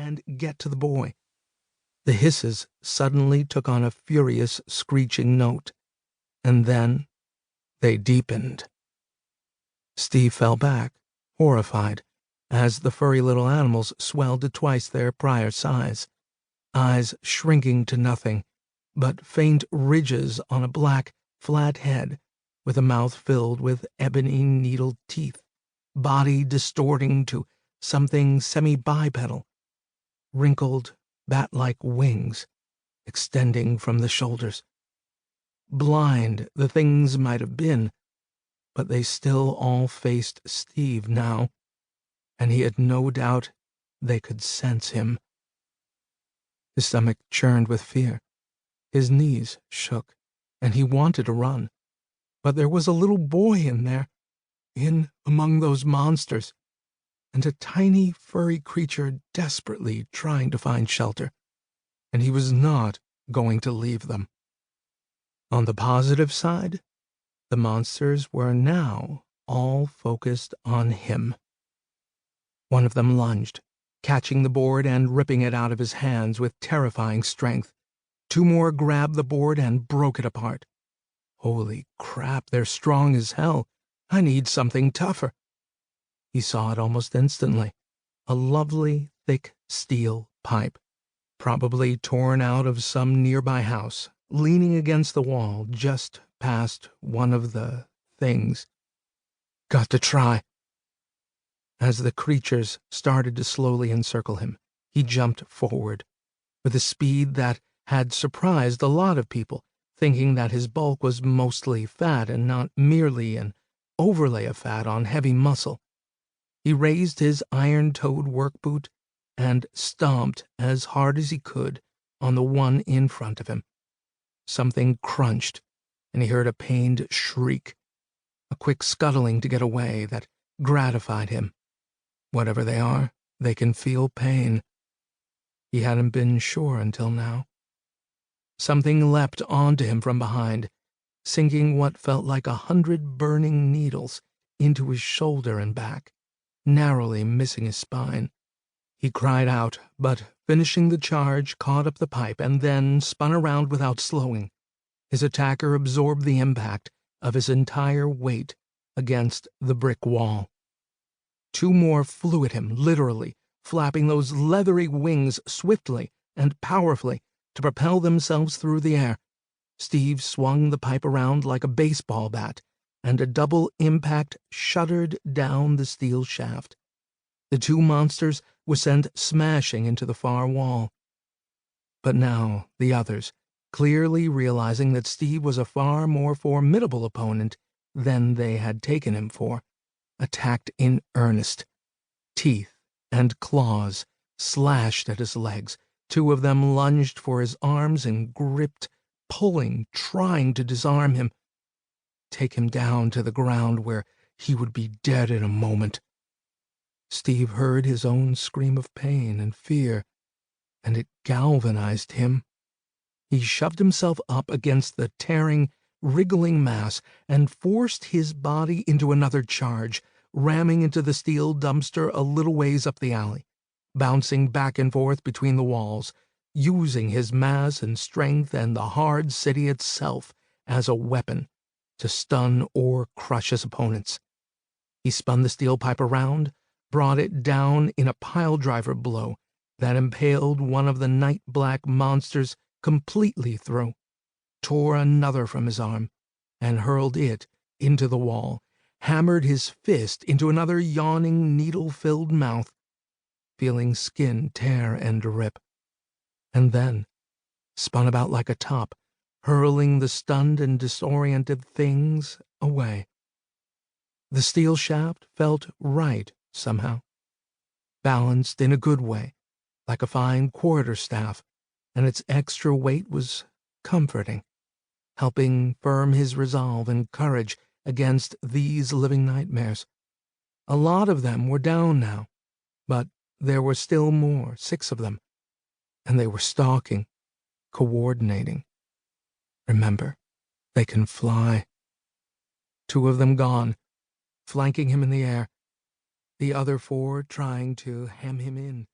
and get to the boy. The hisses suddenly took on a furious, screeching note, and then they deepened. Steve fell back, horrified, as the furry little animals swelled to twice their prior size, eyes shrinking to nothing but faint ridges on a black, flat head, with a mouth filled with ebony needled teeth, body distorting to something semi-bipedal, wrinkled, bat-like wings extending from the shoulders. Blind the things might have been, but they still all faced Steve now, and he had no doubt they could sense him. His stomach churned with fear. His knees shook, and he wanted to run. But there was a little boy in there, in among those monsters, and a tiny furry creature desperately trying to find shelter, and he was not going to leave them. On the positive side, the monsters were now all focused on him. One of them lunged, catching the board and ripping it out of his hands with terrifying strength. Two more grabbed the board and broke it apart. Holy crap, they're strong as hell. I need something tougher. He saw it almost instantly. A lovely, thick steel pipe, probably torn out of some nearby house, leaning against the wall just past one of the things. Got to try. As the creatures started to slowly encircle him, he jumped forward, with a speed that had surprised a lot of people, thinking that his bulk was mostly fat and not merely an overlay of fat on heavy muscle. He raised his iron-toed work boot and stomped as hard as he could on the one in front of him. Something crunched, and he heard a pained shriek, a quick scuttling to get away that gratified him. Whatever they are, they can feel pain. He hadn't been sure until now. Something leapt onto him from behind, sinking what felt like 100 burning needles into his shoulder and back, narrowly missing his spine. He cried out, but finishing the charge, caught up the pipe and then spun around without slowing. His attacker absorbed the impact of his entire weight against the brick wall. Two more flew at him, literally, flapping those leathery wings swiftly and powerfully to propel themselves through the air. Steve swung the pipe around like a baseball bat, and a double impact shuddered down the steel shaft. The two monsters were sent smashing into the far wall. But now the others, clearly realizing that Steve was a far more formidable opponent than they had taken him for, attacked in earnest. Teeth and claws slashed at his legs. Two of them lunged for his arms and gripped, pulling, trying to disarm him, take him down to the ground where he would be dead in a moment. Steve heard his own scream of pain and fear, and it galvanized him. He shoved himself up against the tearing, wriggling mass and forced his body into another charge, ramming into the steel dumpster a little ways up the alley, bouncing back and forth between the walls, using his mass and strength and the hard city itself as a weapon to stun or crush his opponents. He spun the steel pipe around, brought it down in a pile-driver blow that impaled one of the night-black monsters completely through, tore another from his arm, and hurled it into the wall, hammered his fist into another yawning, needle-filled mouth, feeling skin tear and rip, and then spun about like a top, hurling the stunned and disoriented things away. The steel shaft felt right somehow, balanced in a good way, like a fine quarterstaff, and its extra weight was comforting, helping firm his resolve and courage against these living nightmares. A lot of them were down now, but there were still more, 6 of them, and they were stalking, coordinating. Remember, they can fly. 2 of them gone, flanking him in the air, the other 4 trying to hem him in.